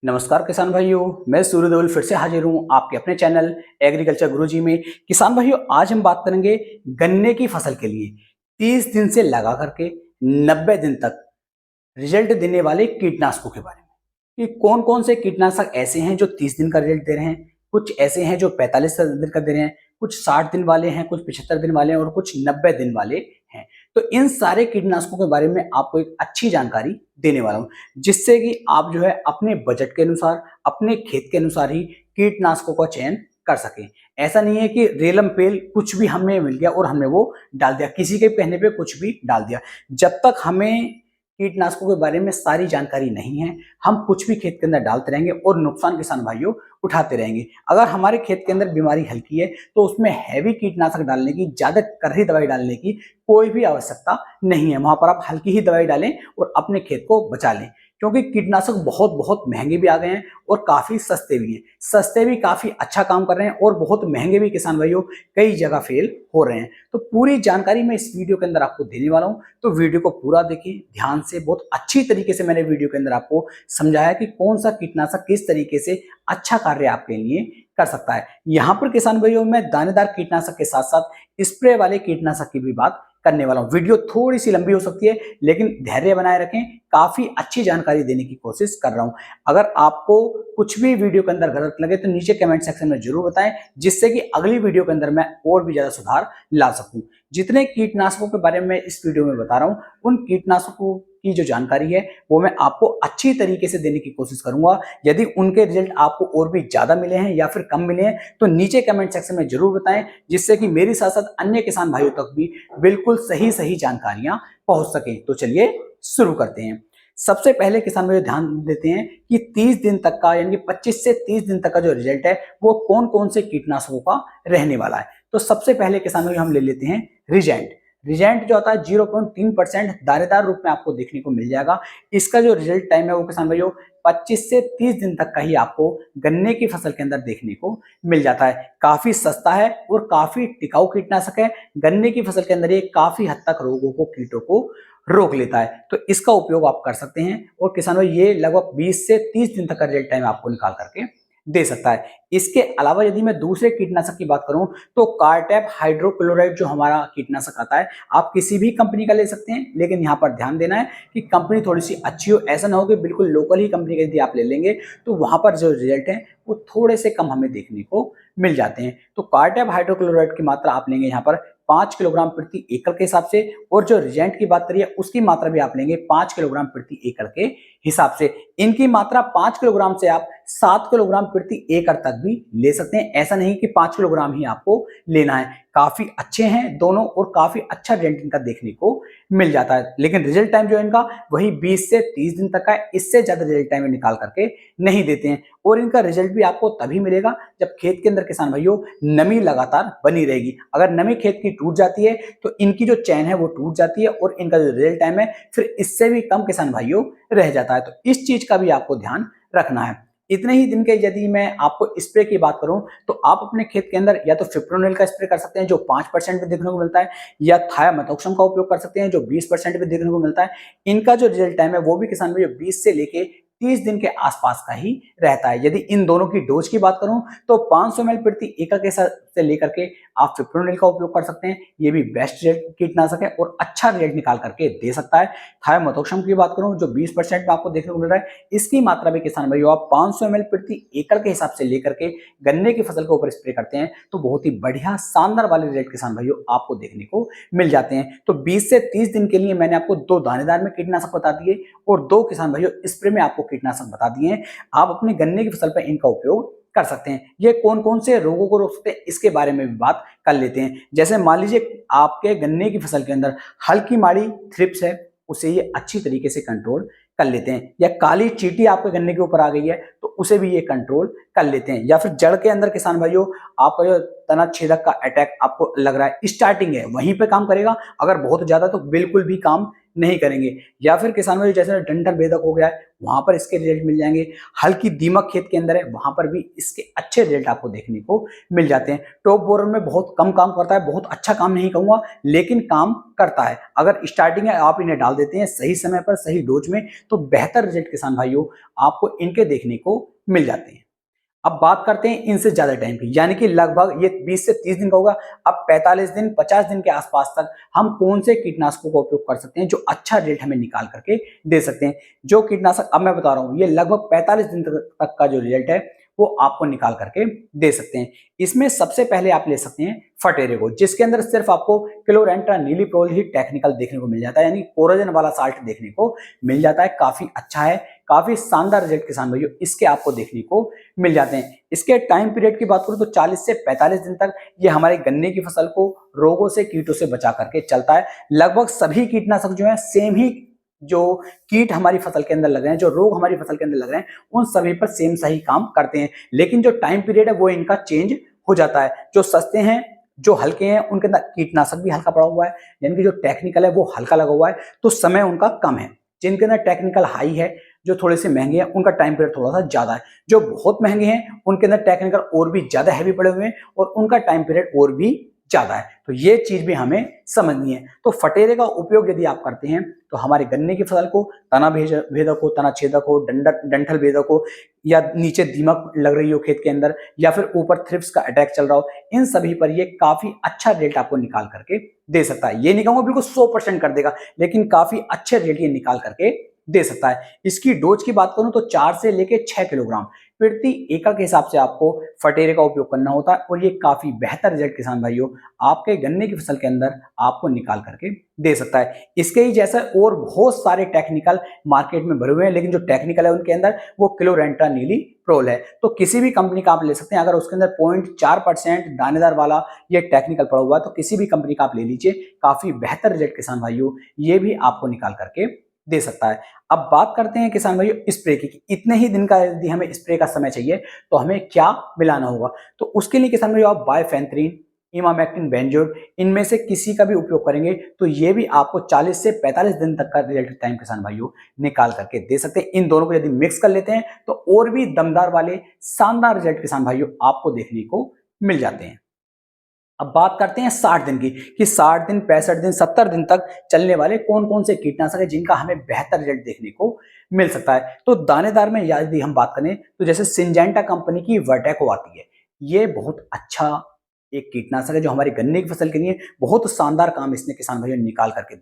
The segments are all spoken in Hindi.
नमस्कार किसान भाइयों, मैं सूर्य देवल फिर से हाजिर हूँ आपके अपने चैनल एग्रीकल्चर गुरुजी में। किसान भाइयों, आज हम बात करेंगे गन्ने की फसल के लिए 30 दिन से लगा करके 90 दिन तक रिजल्ट देने वाले कीटनाशकों के बारे में कि कौन कौन से कीटनाशक ऐसे हैं जो 30 दिन का रिजल्ट दे रहे हैं, कुछ ऐसे हैं जो 45 दिन का दे रहे हैं, कुछ 60 दिन वाले हैं, कुछ 75 दिन वाले हैं और कुछ 90 दिन वाले हैं। तो इन सारे कीटनाशकों के बारे में आपको एक अच्छी जानकारी देने वाला हूं, जिससे कि आप जो है अपने बजट के अनुसार, अपने खेत के अनुसार ही कीटनाशकों का चयन कर सकें। ऐसा नहीं है कि रेलम पेल कुछ भी हमें मिल गया और हमने वो डाल दिया, किसी के कहने पे कुछ भी डाल दिया। जब तक हमें कीटनाशकों के बारे में सारी जानकारी नहीं है, हम कुछ भी खेत के अंदर डालते रहेंगे और नुकसान किसान भाइयों उठाते रहेंगे। अगर हमारे खेत के अंदर बीमारी हल्की है तो उसमें हैवी कीटनाशक डालने की, ज्यादा करही दवाई डालने की कोई भी आवश्यकता नहीं है। वहां पर आप हल्की ही दवाई डालें और अपने खेत को बचा लें, क्योंकि कीटनाशक बहुत बहुत महंगे भी आ गए हैं और काफी सस्ते भी हैं। सस्ते भी काफी अच्छा काम कर रहे हैं और बहुत महंगे भी किसान भाइयों कई जगह फेल हो रहे हैं। तो पूरी जानकारी मैं इस वीडियो के अंदर आपको देने वाला हूं, तो वीडियो को पूरा देखिए ध्यान से। बहुत अच्छी तरीके से मैंने वीडियो के अंदर आपको समझाया कि कौन सा कीटनाशक किस तरीके से अच्छा कार्य आपके लिए कर सकता है। यहाँ पर किसान भाइयों मैं दानेदार कीटनाशक के साथ साथ स्प्रे वाले कीटनाशक की भी बात करने वाला हूं। वीडियो थोड़ी सी लंबी हो सकती है, लेकिन धैर्य बनाए रखें, काफी अच्छी जानकारी देने की कोशिश कर रहा हूं। अगर आपको कुछ भी वीडियो के अंदर गलत लगे तो नीचे कमेंट सेक्शन में जरूर बताएं, जिससे कि अगली वीडियो के अंदर मैं और भी ज्यादा सुधार ला सकूं। जितने कीटनाशकों के बारे में मैं इस वीडियो में बता रहा हूं, उन कीटनाशकों की जो जानकारी है वो मैं आपको अच्छी तरीके से देने की कोशिश करूंगा। यदि उनके रिजल्ट आपको और भी ज्यादा मिले हैं या फिर कम मिले हैं तो नीचे कमेंट सेक्शन में जरूर बताएं, जिससे कि मेरे साथ साथ अन्य किसान भाइयों तक भी बिल्कुल सही सही जानकारियां पहुंच सके। तो चलिए शुरू करते हैं। सबसे पहले किसान भाई ध्यान देते हैं कि 30 दिन तक का, यानी कि 25 से 30 दिन तक का जो रिजल्ट है वो कौन कौन से कीटनाशकों का रहने वाला है। तो सबसे पहले किसान भाई हम ले लेते हैं रिजेंट। रिजेंट जो आता है 0.3% दानेदार रूप में आपको देखने को मिल जाएगा। इसका जो रिजल्ट टाइम है वो किसान भाइयों 25 से 30 दिन तक का ही आपको गन्ने की फसल के अंदर देखने को मिल जाता है। काफी सस्ता है और काफी टिकाऊ कीटनाशक है। गन्ने की फसल के अंदर ये काफी हद तक रोगों को, कीटों को रोक लेता है, तो इसका उपयोग आप कर सकते हैं। और किसानों ये लगभग 20 से 30 दिन तक का रिजल्ट टाइम आपको निकाल करके दे सकता है। इसके अलावा यदि मैं दूसरे कीटनाशक की बात करूं तो कार्टैप हाइड्रोक्लोराइड जो हमारा कीटनाशक आता है, आप किसी भी कंपनी का ले सकते हैं, लेकिन यहां पर ध्यान देना है कि कंपनी थोड़ी सी अच्छी हो। ऐसा ना हो कि बिल्कुल लोकल ही कंपनी का यदि आप ले लेंगे तो वहां पर जो रिजल्ट है वो थोड़े से कम हमें देखने को मिल जाते हैं। तो कार्टैप हाइड्रोक्लोराइड की मात्रा आप लेंगे यहाँ पर 5 किलोग्राम प्रति एकड़ के हिसाब से, और जो रिजेंट की बात करिए उसकी मात्रा भी आप लेंगे 5 किलोग्राम प्रति एकड़ के हिसाब से। इनकी मात्रा 5 किलोग्राम से आप 7 किलोग्राम प्रति एकड़ तक भी ले सकते हैं। ऐसा नहीं कि 5 किलोग्राम ही आपको लेना है। काफी अच्छे हैं दोनों और काफी अच्छा रिजल्ट इनका देखने को मिल जाता है, लेकिन रिजल्ट टाइम जो है इनका वही 20 से 30 दिन तक का है। इससे ज्यादा रिजल्ट टाइम निकाल करके नहीं देते हैं। और इनका रिजल्ट भी आपको तभी मिलेगा जब खेत के अंदर किसान भाइयों नमी लगातार बनी रहेगी। अगर नमी खेत की टूट जाती है तो इनकी जो चैन है वो टूट जाती है और इनका जो रिजल्ट टाइम है फिर इससे भी कम किसान भाइयों रह जाता है। तो इस चीज का भी आपको ध्यान रखना है। इतने ही दिन के यदि मैं आपको स्प्रे की बात करूं तो आप अपने खेत के अंदर या तो फिप्रोनिल का स्प्रे कर सकते हैं जो 5% में देखने को मिलता है, या थायामेथोक्सम का उपयोग कर सकते हैं जो 20% में देखने को मिलता है। इनका जो रिजल्ट टाइम है वो भी किसान भाइयों 20 से लेके 30 दिन के आसपास का ही रहता है। यदि इन दोनों की डोज की बात करूं तो 500 ml प्रति एकड़ के से लेकर के आप फिप्रोनिल का उपयोग कर सकते हैं। ये भी बेस्ट कीटनाशक है और अच्छा रिजल्ट निकाल करके दे सकता है। थायोमेथोक्सम की बात करूं जो 20% में आपको देखने को मिल रहा है, इसकी मात्रा भी किसान भाइयों आप 500 ml प्रति एकड़ के हिसाब से लेकर के गन्ने की फसल के ऊपर स्प्रे करते हैं तो बहुत ही बढ़िया शानदार वाले रिजल्ट किसान भाइयों आपको देखने को मिल जाते हैं। तो 20 से 30 दिन के लिए मैंने आपको 2 दानेदार में कीटनाशक बता दिए और 2 किसान भाइयों स्प्रे में आपको कीटनाशक बता दिए हैं। आप अपनी गन्ने की फसल पर इनका उपयोग कर सकते हैं। ये कौन कौन से रोगों को रोक सकते हैं इसके बारे में भी बात कर लेते हैं। जैसे मान लीजिए आपके गन्ने की फसल के अंदर हल्की माड़ी थ्रिप्स है, उसे ये अच्छी तरीके से कंट्रोल कर लेते हैं। या काली चींटी आपके गन्ने के ऊपर आ गई है तो उसे भी ये कंट्रोल कर लेते हैं। या फिर जड़ के अंदर किसान भाइयों आपका जो तना छेदक का अटैक आपको लग रहा है, स्टार्टिंग है वहीं पे काम करेगा, अगर बहुत ज्यादा तो बिल्कुल भी काम नहीं करेंगे। या फिर किसान भाई जैसे डंठल भेदक हो गया है, वहां पर इसके रिजल्ट मिल जाएंगे। हल्की दीमक खेत के अंदर है, वहां पर भी इसके अच्छे रिजल्ट आपको देखने को मिल जाते हैं। टॉप बोरर में बहुत कम काम करता है, बहुत अच्छा काम नहीं कहूंगा लेकिन काम करता है। अगर स्टार्टिंग में आप इन्हें डाल देते हैं सही समय पर सही डोज में तो बेहतर रिजल्ट किसान भाइयों आपको इनके देखने को मिल जाते हैं। अब बात करते हैं इनसे ज्यादा टाइम की, यानी कि लगभग ये 20 से 30 दिन का होगा। अब 45 दिन 50 दिन के आसपास तक हम कौन से कीटनाशकों का उपयोग कर सकते हैं जो अच्छा रिजल्ट हमें निकाल करके दे सकते हैं। जो कीटनाशक अब मैं बता रहा हूं ये लगभग 45 दिन तक का जो रिजल्ट है वो आपको निकाल करके दे सकते हैं। इसमें सबसे पहले आप ले सकते हैं फटेरे को, जिसके अंदर सिर्फ आपको क्लोरेंट्रानिलीप्रोल ही टेक्निकल देखने को मिल जाता है, यानी कोरोजन वाला साल्ट देखने को मिल जाता है। काफी अच्छा है, काफी शानदार रिजल्ट किसान भाइयों इसके आपको देखने को मिल जाते हैं। इसके टाइम पीरियड की बात करूं तो 40 से 45 दिन तक ये हमारे गन्ने की फसल को रोगों से कीटों से बचा करके चलता है। लगभग सभी कीटनाशक जो है सेम ही, जो कीट हमारी फसल के अंदर लग रहे हैं, जो रोग हमारी फसल के अंदर लग रहे हैं, उन सभी पर सेम सही काम करते हैं। लेकिन जो टाइम पीरियड है वो इनका चेंज हो जाता है। जो सस्ते हैं, जो हल्के हैं, उनके अंदर कीटनाशक भी हल्का पड़ा हुआ है, यानी कि जो टेक्निकल है वो हल्का लगा हुआ है तो समय उनका कम है। जिनके अंदर टेक्निकल हाई है, जो थोड़े से महंगे हैं, उनका टाइम पीरियड थोड़ा सा ज्यादा है। जो बहुत महंगे हैं उनके अंदर टेक्निकल और भी ज्यादा हैवी पड़े हुए हैं और उनका टाइम पीरियड और भी ज्यादा है। तो ये चीज भी हमें समझनी है। तो फटेरे का उपयोग यदि आप करते हैं तो हमारे गन्ने की फसल को तना भेदक हो, तना छेदक हो, डंठल भेदक हो, या नीचे दीमक लग रही हो खेत के अंदर, या फिर ऊपर थ्रिप्स का अटैक चल रहा हो, इन सभी पर ये काफी अच्छा रिजल्ट आपको निकाल करके दे सकता है। ये नहीं कहूंगा बिल्कुल 100% कर देगा, लेकिन काफी अच्छे रिजल्ट ये निकाल करके दे सकता है। इसकी डोज की बात करूं तो 4 से लेके 6 किलोग्राम प्रति एकड़ के हिसाब से आपको फटेरे का उपयोग करना होता है और ये काफी बेहतर रिजल्ट किसान भाइयों आपके गन्ने की फसल के अंदर आपको निकाल करके दे सकता है। इसके ही जैसा और बहुत सारे टेक्निकल मार्केट में भरे हुए हैं, लेकिन जो टेक्निकल है उनके अंदर वो क्लोरेंट्रानिलीप्रोल है। तो किसी भी कंपनी का आप ले सकते हैं। अगर उसके अंदर 0.4% दानेदार वाला ये टेक्निकल पड़ा हुआ है तो किसी भी कंपनी का आप ले लीजिए, काफी बेहतर रिजल्ट किसान भाइयों ये भी आपको निकाल करके दे सकता है। अब बात करते हैं किसान भाइयों स्प्रे की, इतने ही दिन का यदि हमें स्प्रे का समय चाहिए तो हमें क्या मिलाना होगा। तो उसके लिए किसान भाइयों आप बायफेंथ्रीन, इमामेक्टिन, बेंजोएट, इनमें से किसी का भी उपयोग करेंगे तो ये भी आपको 40 से 45 दिन तक का रिजल्ट टाइम किसान भाइयों निकाल करके दे सकते हैं। इन दोनों को यदि मिक्स कर लेते हैं तो और भी दमदार वाले शानदार रिजल्ट किसान भाइयों आपको देखने को मिल जाते हैं। अब बात करते हैं 60 दिन की, कि 60 दिन, 65 दिन, 70 दिन तक चलने वाले कौन कौन से कीटनाशक है जिनका हमें बेहतर रिजल्ट देखने को मिल सकता है। तो दानेदार में यदि हम बात करें तो जैसे सिंजेंटा कंपनी की वर्टेको आती है, ये बहुत अच्छा एक कीटनाशक है जो हमारी गन्ने की फसल के लिए बहुत शानदार काम इसने किसान भाइयों ने निकाल करके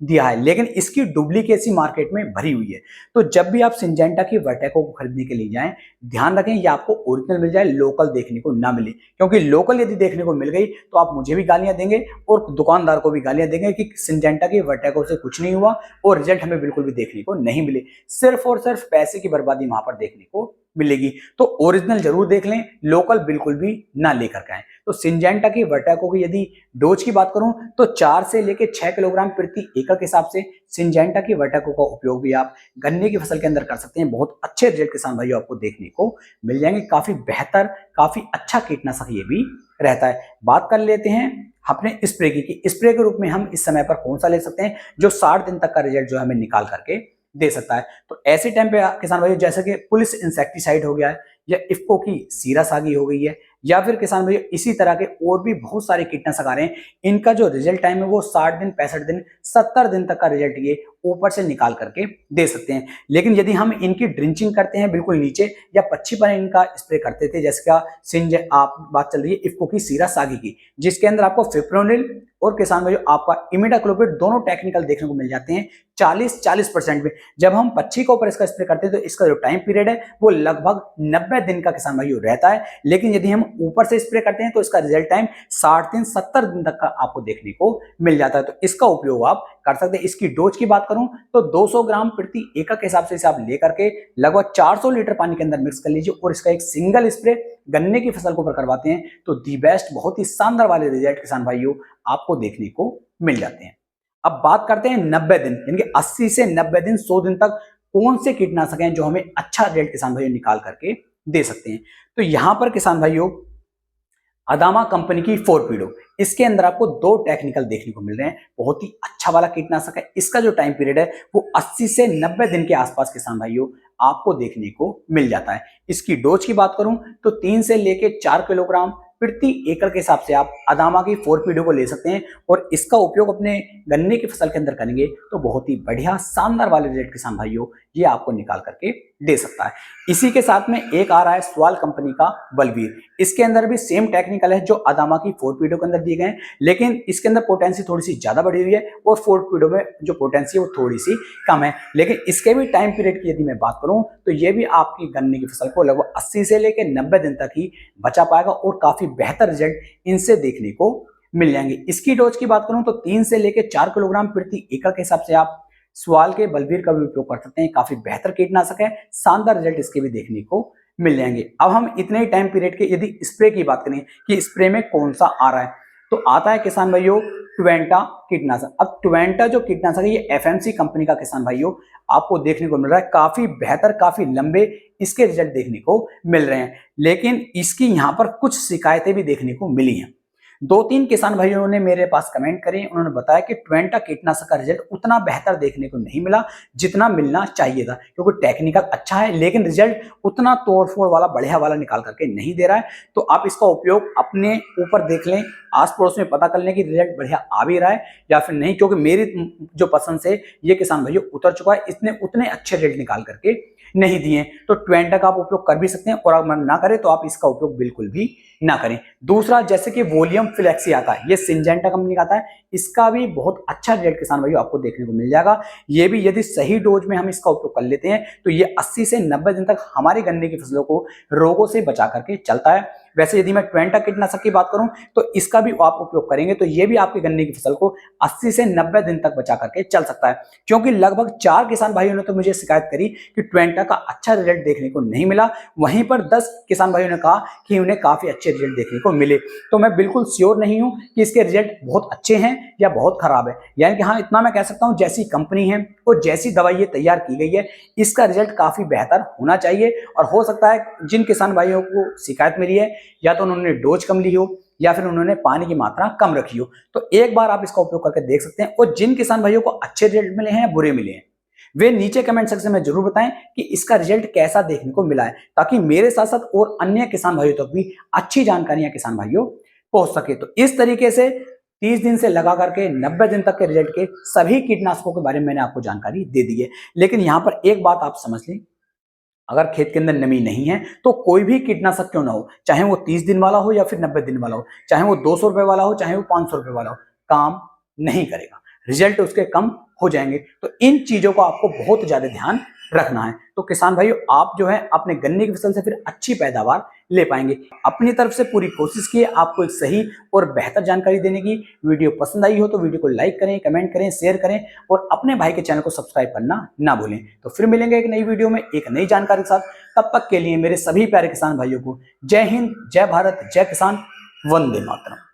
दिया है, लेकिन इसकी डुप्लीकेसी मार्केट में भरी हुई है। तो जब भी आप सिंजेंटा की वर्टेको को खरीदने के लिए जाएं, ध्यान रखें ये आपको ओरिजिनल मिल जाए, लोकल देखने को ना मिले, क्योंकि लोकल यदि देखने को मिल गई तो आप मुझे भी गालियां देंगे और दुकानदार को भी गालियां देंगे कि सिंजेंटा की वर्टेको से कुछ नहीं हुआ और रिजल्ट हमें बिल्कुल भी देखने को नहीं मिले। सिर्फ और सिर्फ पैसे की बर्बादी वहां पर देखने को मिलेगी। तो ओरिजिनल जरूर देख लें, लोकल बिल्कुल भी ना लेकर के आएं। तो सिंजेंटा की वर्टेको की यदि डोज की बात करूं तो 4 से लेकर 6 किलोग्राम प्रति एकड़ के हिसाब से सिंजेंटा की वर्टेको का उपयोग भी आप गन्ने की फसल के अंदर कर सकते हैं। बहुत अच्छे रिजल्ट किसान भाइयों आपको देखने को मिल जाएंगे। काफी बेहतर, काफी अच्छा कीटनाशक ये भी रहता है। बात कर लेते हैं अपने स्प्रे की, स्प्रे के रूप में हम इस समय पर कौन सा ले सकते हैं जो 60 दिन तक का रिजल्ट जो हमें निकाल करके दे सकता है। तो ऐसे टाइम पे किसान भाइयों जैसे कि पुलिस इंसेक्टिसाइड हो गया है, या इफ्को की सीरासागी हो गई है, या फिर किसान भाइयों इसी तरह के और भी बहुत सारे कीटनाशक आ रहे हैं, इनका जो रिजल्ट टाइम है वो 60 दिन, 65 दिन, 70 दिन तक का रिजल्ट ये ऊपर से निकाल करके दे सकते हैं। लेकिन यदि हम इनकी ड्रिंचिंग करते हैं बिल्कुल नीचे, या पच्छी पर इनका स्प्रे करते थे, जैसे का सिंज आप बात चल रही है इफ्को की सीरासागी की, जिसके अंदर आपको फिप्रोनिल और किसान भाइयों आपका इमिडाक्लोपिड दोनों टेक्निकल देखने को मिल जाते हैं 40% में। जब हम पच्छी के ऊपर इसका स्प्रे करते हैं तो इसका जो टाइम पीरियड है वो लगभग 90 दिन का किसान भाइयों रहता है। लेकिन यदि हम ऊपर से स्प्रे करते हैं तो इसका रिजल्ट टाइम 60 दिन, 70 दिन तक का आपको देखने को मिल जाता है। तो इसका उपयोग आप कर सकते हैं। इसकी डोज की बात करूं तो 200 ग्राम प्रति एकड़ के हिसाब से इसे आप लेकर के लगभग 400 लीटर पानी के अंदर मिक्स कर लीजिए और इसका एक सिंगल स्प्रे गन्ने की फसल के ऊपर करवाते हैं तो दी बेस्ट, बहुत ही शानदार वाले रिजल्ट किसान भाइयों आपको देखने को मिल जाते हैं। अब बात करते हैं 90 दिन, यानी 80 से 90 दिन, 100 दिन तक कौन से कीटनाशक हैं जो हमें अच्छा रिजल्ट किसान भाइयों निकाल करके दे सकते हैं। तो यहां पर किसान भाइयों अदामा कंपनी की फोरपीडो। इसके अंदर आपको दो टेक्निकल देखने को मिल रहे हैं। बहुत ही अच्छा वाला कीटनाशक है। इसका जो टाइम पीरियड है वो 80 से 90 दिन के आसपास किसान भाइयों आपको देखने को मिल जाता है। इसकी डोज की बात करूं तो 3 से लेके 4 किलोग्राम प्रति एकड़ के हिसाब से आप अदामा की फोरपीडो को ले सकते हैं और इसका उपयोग अपने गन्ने की फसल के अंदर करेंगे तो बहुत ही बढ़िया शानदार वाले रिजल्ट किसान भाइयों ये आपको निकाल करके दे सकता है। इसी के साथ में एक आ रहा है स्वाल कंपनी का बलवीर। इसके अंदर भी सेम टेक्निकल है जो अदामा की फोरपीडो के अंदर दिए गए हैं, लेकिन इसके अंदर पोटेंसी थोड़ी सी ज्यादा बढ़ी हुई है और फोरपीडो में जो पोटेंसी है वो थोड़ी सी कम है। लेकिन इसके भी टाइम पीरियड की यदि मैं बात करूं तो ये भी आपकी गन्ने की फसल को लगभग 80 से लेकर 90 दिन तक ही बचा पाएगा और काफी बेहतर रिजल्ट इनसे देखने को मिल जाएंगे। इसकी डोज की बात करूं तो 3 से लेकर 4 किलोग्राम प्रति एकड़ के हिसाब से आप स्वाल के बलवीर का भी उपयोग कर सकते हैं। काफी बेहतर कीटनाशक है, शानदार रिजल्ट इसके भी देखने को मिल जाएंगे। अब हम इतने ही टाइम पीरियड के यदि स्प्रे की बात करें कि स्प्रे में कौन सा आ रहा है तो आता है किसान भाइयों ट्वेंटा कीटनाशक। अब ट्वेंटा जो कीटनाशक है ये एफएमसी कंपनी का किसान भाइयों आपको देखने को मिल रहा है। काफी बेहतर, काफी लंबे इसके रिजल्ट देखने को मिल रहे हैं, लेकिन इसकी यहां पर कुछ शिकायतें भी देखने को मिली हैं। 2-3 किसान भाइयों ने मेरे पास कमेंट करे, उन्होंने बताया कि ट्वेंटा कीटनाशक का रिजल्ट उतना बेहतर देखने को नहीं मिला जितना मिलना चाहिए था, क्योंकि टेक्निकल अच्छा है लेकिन रिजल्ट उतना तोड़फोड़ वाला बढ़िया वाला निकाल करके नहीं दे रहा है। तो आप इसका उपयोग अपने ऊपर देख लें, आस पड़ोस में पता कर लें कि रिजल्ट बढ़िया आ भी रहा है या फिर नहीं, क्योंकि मेरी जो पसंद से ये किसान भाइयों उतर चुका है, इसने उतने अच्छे रिजल्ट निकाल करके नहीं दिए। तो ट्वेंटा का आप उपयोग कर भी सकते हैं और अगर मन ना करें तो आप इसका उपयोग बिल्कुल भी ना करें। दूसरा जैसे कि वॉल्यूम फ्लेक्सी आता है, ये सिंजेंटा कंपनी का आता है, इसका भी बहुत अच्छा रिजल्ट किसान भाइयों आपको देखने को मिल जाएगा। ये भी यदि सही डोज में हम इसका उपयोग कर लेते हैं तो ये 80 से 90 दिन तक हमारे गन्ने की फसलों को रोगों से बचा करके चलता है। वैसे यदि मैं ट्वेंटा कीटनाशक की बात करूं तो इसका भी आप उपयोग करेंगे तो ये भी आपके गन्ने की फसल को 80 से 90 दिन तक बचा करके चल सकता है। क्योंकि लगभग 4 किसान भाइयों ने तो मुझे शिकायत करी कि ट्वेंटा का अच्छा रिजल्ट देखने को नहीं मिला, वहीं पर 10 किसान भाइयों ने कहा कि उन्हें काफी अच्छे रिजल्ट देखने को मिले। तो मैं बिल्कुल श्योर नहीं हूं कि इसके रिजल्ट बहुत अच्छे हैं या बहुत खराब है, यानी कि हाँ इतना मैं कह सकता हूं जैसी कंपनी है और जैसी दवाई ये तैयार की गई है इसका रिजल्ट काफी बेहतर होना चाहिए। और हो सकता है जिन किसान भाइयों को शिकायत मिली है या तो उन्होंने डोज कम ली हो या फिर उन्होंने पानी की मात्रा कम रखी हो, तो एक बार आप इसका उपयोग करके देख सकते हैं। और जिन किसान भाइयों को अच्छे रिजल्ट मिले हैं या बुरे मिले हैं वे नीचे कमेंट सेक्शन में जरूर बताएं कि इसका रिजल्ट कैसा देखने को मिला है, ताकि मेरे साथ साथ और अन्य किसान भाइयों तक भी अच्छी जानकारियां किसान भाइयों पहुंच सके। तो इस तरीके से 30 दिन से लगा करके 90 दिन तक के रिजल्ट के सभी कीटनाशकों के बारे में मैंने आपको जानकारी दे दी है। लेकिन यहां पर एक बात आप समझ लें, अगर खेत के अंदर नमी नहीं है तो कोई भी कीटनाशक क्यों ना हो, चाहे वो 30 दिन वाला हो या फिर 90 दिन वाला हो, चाहे वो 200 रुपए वाला हो चाहे वो 500 रुपए वाला हो, काम नहीं करेगा, रिजल्ट उसके कम हो जाएंगे। तो इन चीजों को आपको बहुत ज्यादा ध्यान रखना है। तो किसान भाइयों आप जो है अपने गन्ने की फसल से फिर अच्छी पैदावार ले पाएंगे। अपनी तरफ से पूरी कोशिश की आपको एक सही और बेहतर जानकारी देने की। वीडियो पसंद आई हो तो वीडियो को लाइक करें, कमेंट करें, शेयर करें और अपने भाई के चैनल को सब्सक्राइब करना ना भूलें। तो फिर मिलेंगे एक नई वीडियो में एक नई जानकारी के साथ। तब तक के लिए मेरे सभी प्यारे किसान भाइयों को जय हिंद, जय भारत, जय किसान, वंदे मातरम।